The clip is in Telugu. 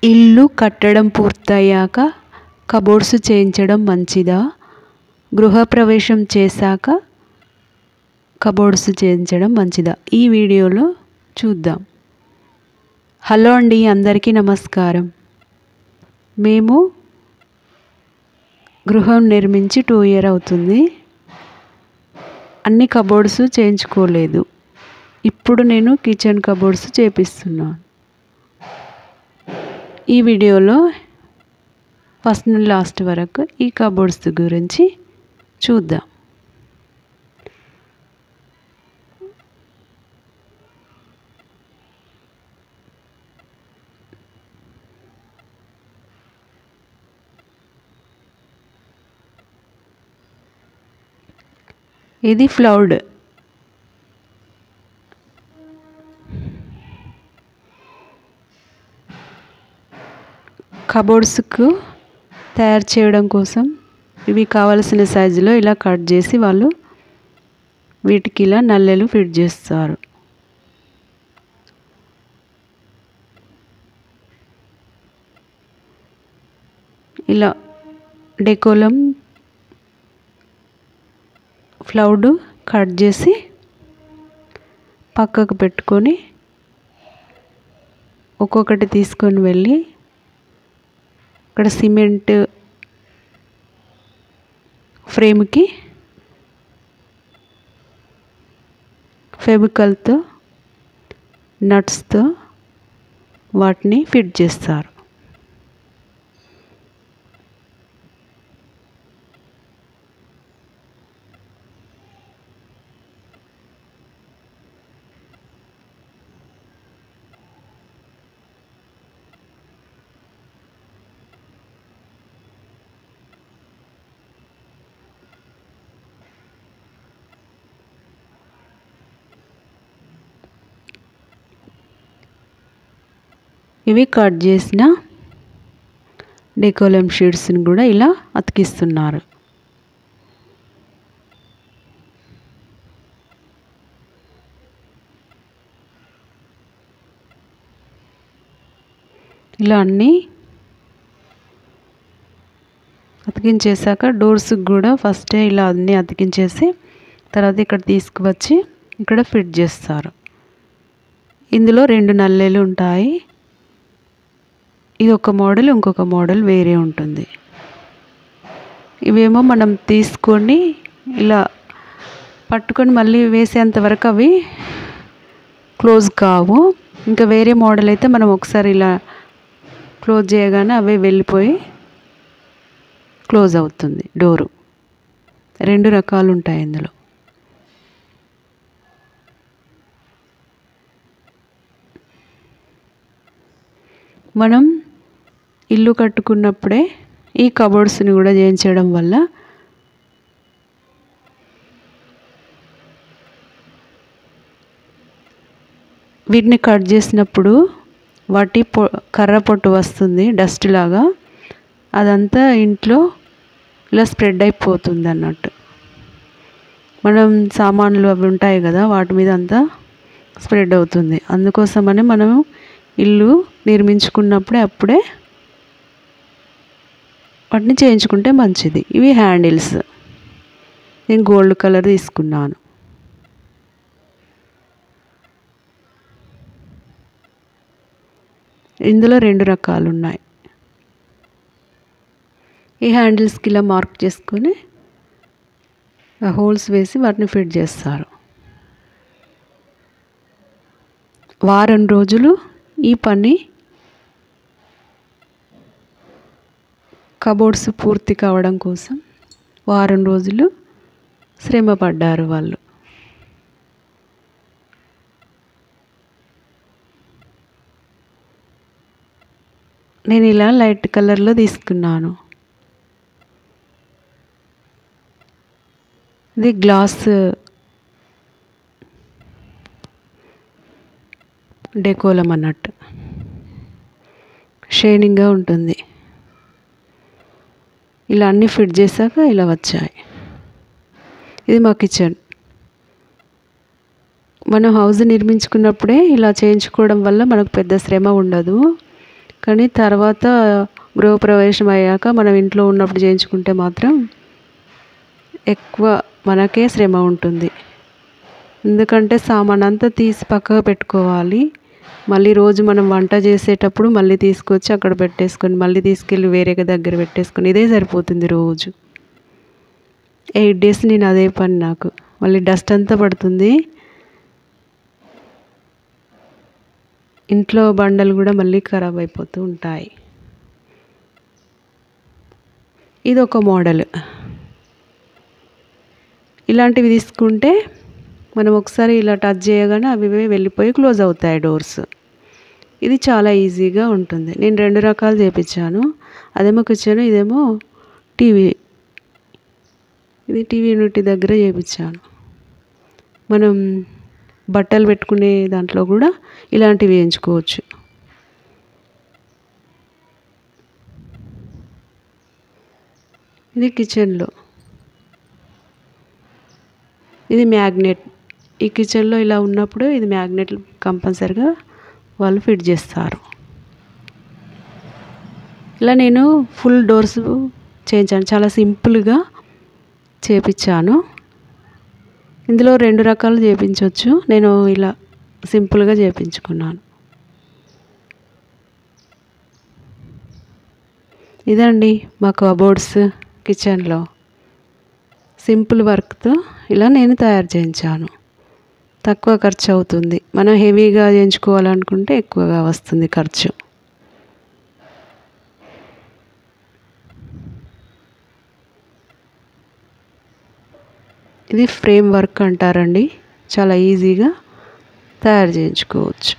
ఇల్లు కట్టడం పూర్తయ్యాక కబోర్డ్స్ చేయించడం మంచిదా? గృహప్రవేశం చేశాక కబోర్డ్స్ చేయించడం మంచిదా? ఈ వీడియోలో చూద్దాం. హలో అండి, అందరికీ నమస్కారం. మేము గృహం నిర్మించి 2 years అవుతుంది. అన్ని కబోర్డ్స్ చేయించుకోలేదు. ఇప్పుడు నేను కిచెన్ కబోర్డ్స్ చేపిస్తున్నాను. ఈ వీడియోలో ఫస్ట్ నుండి లాస్ట్ వరకు ఈ కబోర్డ్స్ గురించి చూద్దాం. ఇది ఫ్లౌడ్. కబోర్డ్స్కు తయారు చేయడం కోసం ఇవి కావలసిన సైజులో ఇలా కట్ చేసి వాళ్ళు వీటికి ఇలా నల్లెలు ఫిట్ చేస్తారు. ఇలా డెకోలం ఫ్లౌడ్ కట్ చేసి పక్కకు పెట్టుకొని ఒక్కొక్కటి తీసుకొని వెళ్ళి ఇక్కడ సిమెంట్ ఫ్రేమ్కి ఫెవికాల్తో నట్స్తో వాటిని ఫిట్ చేస్తారు. ఇవి కట్ చేసిన డెకోలం షీట్స్ని కూడా ఇలా అతికిస్తున్నారు. ఇలా అన్నీ అతికించేసాక డోర్స్కి కూడా ఫస్టే ఇలా అన్నీ అతికించేసి తర్వాత ఇక్కడ తీసుకువచ్చి ఇక్కడ ఫిట్ చేస్తారు. ఇందులో 2 నల్లెలు ఉంటాయి. ఇది ఒక మోడల్, ఇంకొక మోడల్ వేరే ఉంటుంది. ఇవేమో మనం తీసుకొని ఇలా పట్టుకొని మళ్ళీ వేసేంత వరకు అవి క్లోజ్ కావు. ఇంకా వేరే మోడల్ అయితే మనం ఒకసారి ఇలా క్లోజ్ చేయగానే అవే వెళ్ళిపోయి క్లోజ్ అవుతుంది డోరు. 2 రకాలు ఉంటాయి ఇందులో. మనం ఇల్లు కట్టుకున్నప్పుడే ఈ కబోర్డ్స్ని కూడా చేయించడం వల్ల వీటిని కట్ చేసినప్పుడు వాటి కర్ర పొట్టు వస్తుంది, డస్ట్ లాగా. అదంతా ఇంట్లో ఇలా స్ప్రెడ్ అయిపోతుంది అన్నట్టు. మనం సామాన్లు అవి ఉంటాయి కదా, వాటి మీద అంతా స్ప్రెడ్ అవుతుంది. అందుకోసమని మనం ఇల్లు నిర్మించుకున్నప్పుడే అప్పుడే వాటిని చేయించుకుంటే మంచిది. ఇవి హ్యాండిల్స్. నేను గోల్డ్ కలర్ తీసుకున్నాను. ఇందులో 2 రకాలు ఉన్నాయి. ఈ హ్యాండిల్స్కి ఇలా మార్క్ చేసుకొని హోల్స్ వేసి వాటిని ఫిట్ చేస్తారు. వారం రోజులు ఈ పని కబోర్డ్స్ పూర్తి కావడం కోసం వారం రోజులు శ్రమ పడ్డారు వాళ్ళు. నేను ఇలా లైట్ కలర్లో తీసుకున్నాను. ఇది గ్లాస్ డెకోలం అన్నట్టు, షైనింగ్గా ఉంటుంది. ఇలా అన్నీ ఫిట్ చేశాక ఇలా వచ్చాయి. ఇది మా కిచెన్. మనం హౌస్ నిర్మించుకున్నప్పుడే ఇలా చేయించుకోవడం వల్ల మనకు పెద్ద శ్రమ ఉండదు. కానీ తర్వాత గృహప్రవేశం అయ్యాక మనం ఇంట్లో ఉన్నప్పుడు చేయించుకుంటే మాత్రం ఎక్కువ మనకే శ్రమ ఉంటుంది. ఎందుకంటే సామాన్ అంతా తీసి పక్కకు పెట్టుకోవాలి. మళ్ళీ రోజు మనం వంట చేసేటప్పుడు మళ్ళీ తీసుకొచ్చి అక్కడ పెట్టేసుకొని మళ్ళీ తీసుకెళ్ళి వేరే దగ్గర పెట్టేసుకొని ఇదే సరిపోతుంది రోజు. 8 డేస్ నేను అదే పని నాకు. మళ్ళీ డస్ట్ అంతా పడుతుంది. ఇంట్లో బండలు కూడా మళ్ళీ ఖరాబ్ అయిపోతూ ఉంటాయి. ఇది ఒక మోడల్. ఇలాంటివి తీసుకుంటే మనం ఒకసారి ఇలా టచ్ చేయగానే అవి వెళ్ళిపోయి క్లోజ్ అవుతాయి డోర్స్. ఇది చాలా ఈజీగా ఉంటుంది. నేను 2 రకాలు చేపించాను. అదేమో కిచెన్, ఇదేమో టీవీ. ఇది టీవీ యూనిట్ దగ్గర చేపించాను. మనం బట్టలు పెట్టుకునే దాంట్లో కూడా ఇలాంటివి వేయించుకోవచ్చు. ఇది కిచెన్లో. ఇది మ్యాగ్నెట్. ఈ కిచెన్లో ఇలా ఉన్నప్పుడు ఇది మ్యాగ్నెట్ కంపల్సరిగా వాళ్ళు ఫిట్ చేస్తారు. ఇలా నేను ఫుల్ డోర్స్ చేయించాను. చాలా సింపుల్గా చేపించాను. ఇందులో 2 రకాలు చేయించవచ్చు. నేను ఇలా సింపుల్గా చేయించుకున్నాను. ఇదండి మా కబోర్డ్స్ కిచెన్లో సింపుల్ వర్క్తో ఇలా నేను తయారు చేయించాను. తక్కువ ఖర్చు అవుతుంది. మనం హెవీగా చేయించుకోవాలనుకుంటే ఎక్కువగా వస్తుంది ఖర్చు. ఇది ఫ్రేమ్ వర్క్ అంటారండి. చాలా ఈజీగా తయారు చేయించుకోవచ్చు.